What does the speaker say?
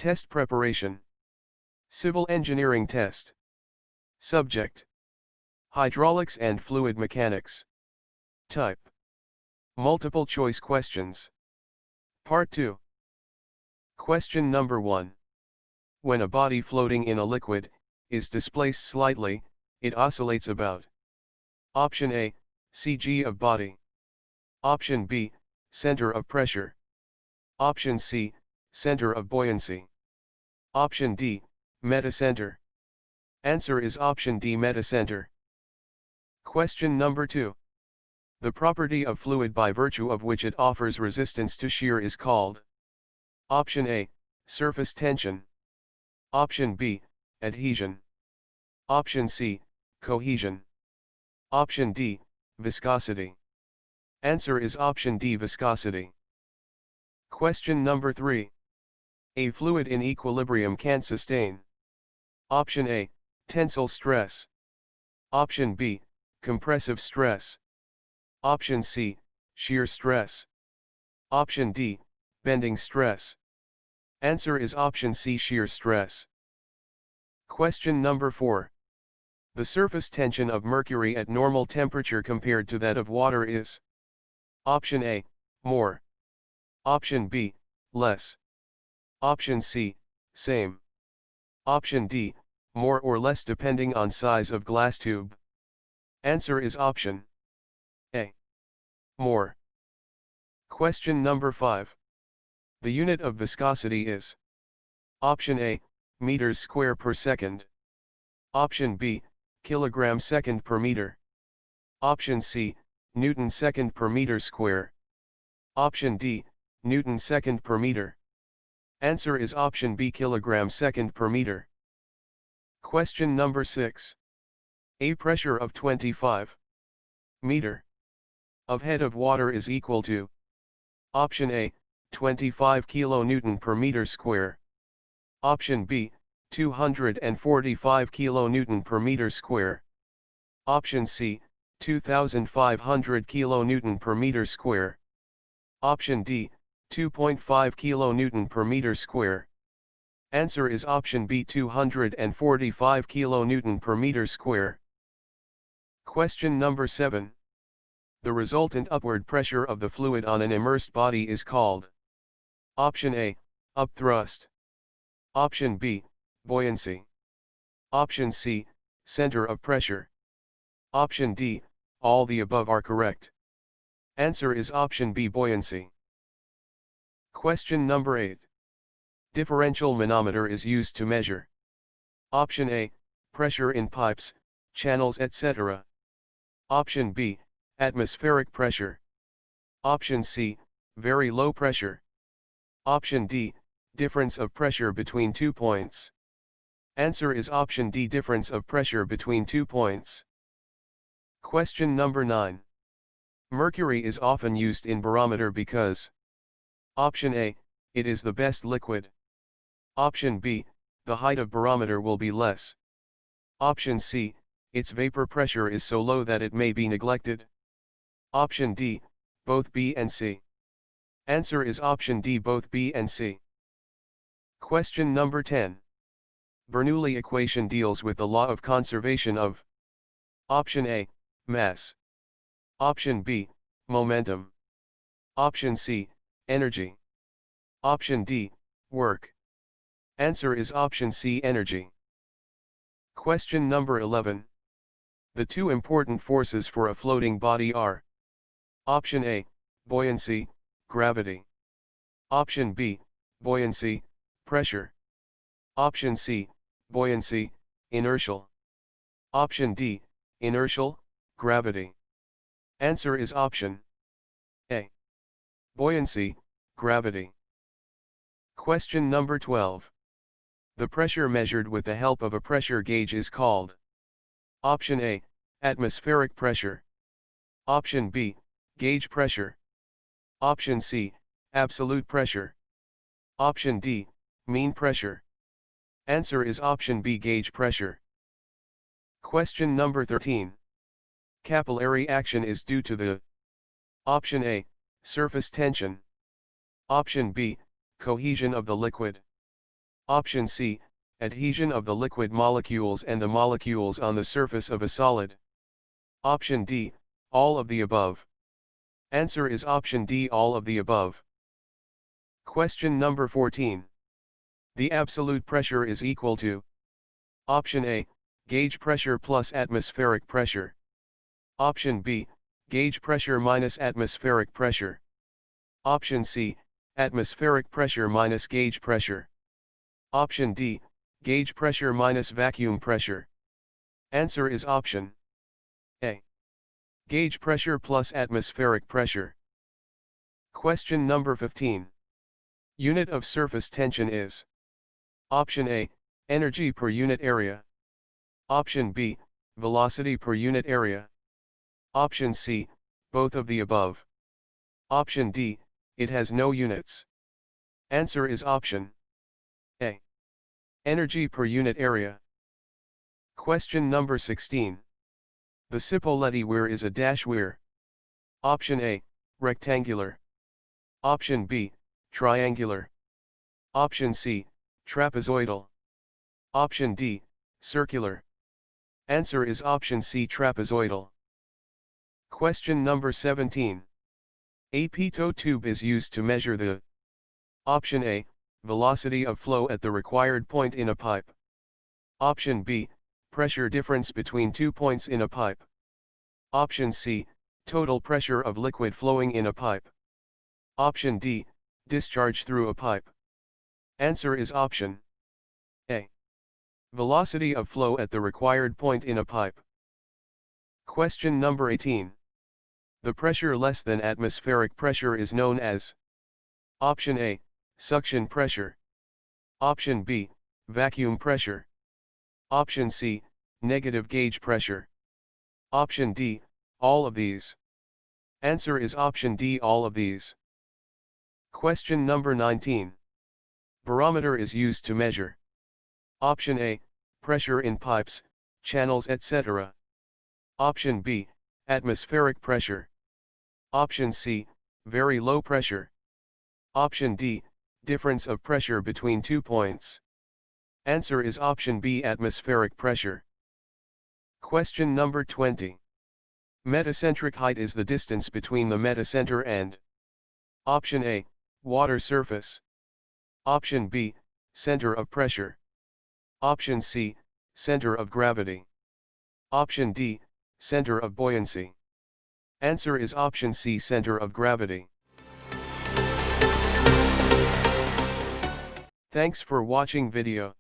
Test preparation. Civil engineering test. Subject: hydraulics and fluid mechanics. Type: multiple choice questions. Part 2. Question number 1. When a body floating in a liquid is displaced slightly, it oscillates about. Option A, cg of body. Option B, center of pressure. Option C, center of buoyancy. Option D, metacenter. Answer is option D, metacenter. Question number 2. The property of fluid by virtue of which it offers resistance to shear is called. Option A, surface tension. Option B, adhesion. Option C, cohesion. Option D, viscosity. Answer is option D, viscosity. Question number 3. A fluid in equilibrium can sustain. Option A, tensile stress. Option B, compressive stress. Option C, shear stress. Option D, bending stress. Answer is option C, shear stress. Question number 4. The surface tension of mercury at normal temperature compared to that of water is. Option A, more. Option B, less. Option C, same. Option D, more or less depending on size of glass tube. Answer is option A, more. Question number 5. The unit of viscosity is. Option A, meters square per second. Option B, kilogram second per meter. Option C, Newton second per meter square. Option D, Newton second per meter. Answer is option B, kilogram second per meter. Question number 6. A pressure of 25 meter of head of water is equal to. Option A, 25 kilonewton per meter square. Option B, 245 kilonewton per meter square. Option C, 2500 kilonewton per meter square. Option D, 2.5 kilonewton per meter square. Answer is option B, 245 kilonewton per meter square. Question number 7. The resultant upward pressure of the fluid on an immersed body is called. Option A, upthrust. Option B, buoyancy. Option C, center of pressure. Option D, all the above are correct. Answer is option B, buoyancy. Question number 8. Differential manometer is used to measure. Option A, pressure in pipes, channels, etc. Option B, atmospheric pressure. Option C, very low pressure. Option D, difference of pressure between 2 points. Answer is option D, difference of pressure between 2 points. Question number 9. Mercury is often used in barometer because. Option A, it is the best liquid. Option B, the height of barometer will be less. Option C, its vapor pressure is so low that it may be neglected. Option D, both B and C. Answer is option D, both B and C. Question number 10. Bernoulli equation deals with the law of conservation of. Option A, mass. Option B, momentum. Option C, energy. Option D, work. Answer is option C, energy. Question number 11. The two important forces for a floating body are. Option A, buoyancy, gravity. Option B, buoyancy, pressure. Option C, buoyancy, inertial. Option D, inertial, gravity. Answer is option A, buoyancy, gravity. Question number 12. The pressure measured with the help of a pressure gauge is called. Option A, atmospheric pressure. Option B, gauge pressure. Option C, absolute pressure. Option D, mean pressure. Answer is option B, gauge pressure. Question number 13. Capillary action is due to the. Option A, surface tension. Option B, cohesion of the liquid. Option C, adhesion of the liquid molecules and the molecules on the surface of a solid. Option D, all of the above. Answer is option D, all of the above. Question number 14. The absolute pressure is equal to: Option A, gauge pressure plus atmospheric pressure. Option B, gauge pressure minus atmospheric pressure. Option C, atmospheric pressure minus gauge pressure. Option D, gauge pressure minus vacuum pressure. Answer is option A, gauge pressure plus atmospheric pressure. Question number 15. Unit of surface tension is: Option A, energy per unit area. Option B, velocity per unit area. Option C, both of the above. Option D, it has no units. Answer is option A, energy per unit area. Question number 16. The Cipolletti weir is a dash weir. Option A, rectangular. Option B, triangular. Option C, trapezoidal. Option D, circular. Answer is option C, trapezoidal. Question number 17. A pitot tube is used to measure the: Option A, velocity of flow at the required point in a pipe. Option B, pressure difference between 2 points in a pipe. Option C, total pressure of liquid flowing in a pipe. Option D, discharge through a pipe. Answer is option A, velocity of flow at the required point in a pipe. Question number 18. The pressure less than atmospheric pressure is known as: Option A, suction pressure. Option B, vacuum pressure. Option C, negative gauge pressure. Option D, all of these. Answer is option D, all of these. Question number 19. Barometer is used to measure: Option A, pressure in pipes, channels, etc. Option B, atmospheric pressure. Option C, very low pressure. Option D, difference of pressure between 2 points. Answer is option B, atmospheric pressure. Question number 20. Metacentric height is the distance between the metacenter and: Option A, water surface. Option B, center of pressure. Option C, center of gravity. Option D, center of buoyancy. Answer is option C, center of gravity. Thanks for watching video.